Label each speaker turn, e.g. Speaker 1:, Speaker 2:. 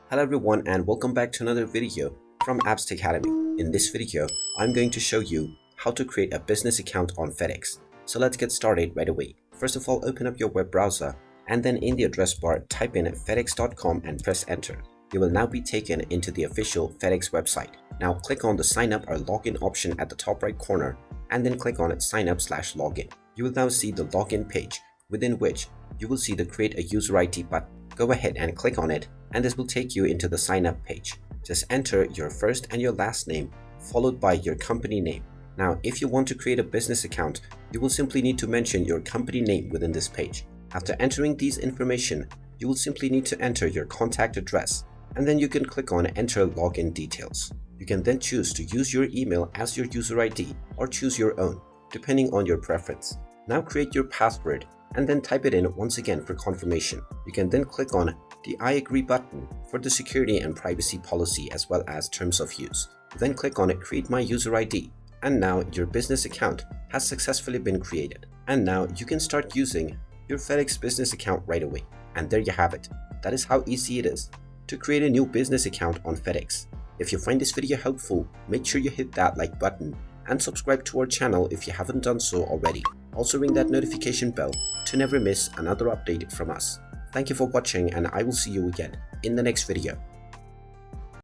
Speaker 1: Hello everyone and welcome back to another video from Apps Academy. In this video, I'm going to show you how to create a business account on Fedex. So let's get started right away. First of all, open up your web browser and then in the address bar type in fedex.com and press enter. You will now be taken into the official Fedex website. Now click on the sign up or login option at the top right corner and then click on sign up/login. You will now see the login page within which you will see the create a user ID button. Go ahead and click on it and this will take you into the sign up page. Just enter your first and your last name followed by your company name. Now if you want to create a business account, you will simply need to mention your company name within this page. After entering these information, you will simply need to enter your contact address and then you can click on enter login details. You can then choose to use your email as your user ID or choose your own depending on your preference. Now create your password and then type it in once again for confirmation. You can then click on the I agree button for the security and privacy policy as well as terms of use. Then click on create my user ID and now your business account has successfully been created. And now you can start using your Fedex business account right away. And there you have it. That is how easy it is to create a new business account on Fedex. If you find this video helpful, make sure you hit that like button and subscribe to our channel if you haven't done so already. Also ring that notification bell to never miss another update from us. Thank you for watching and I will see you again in the next video.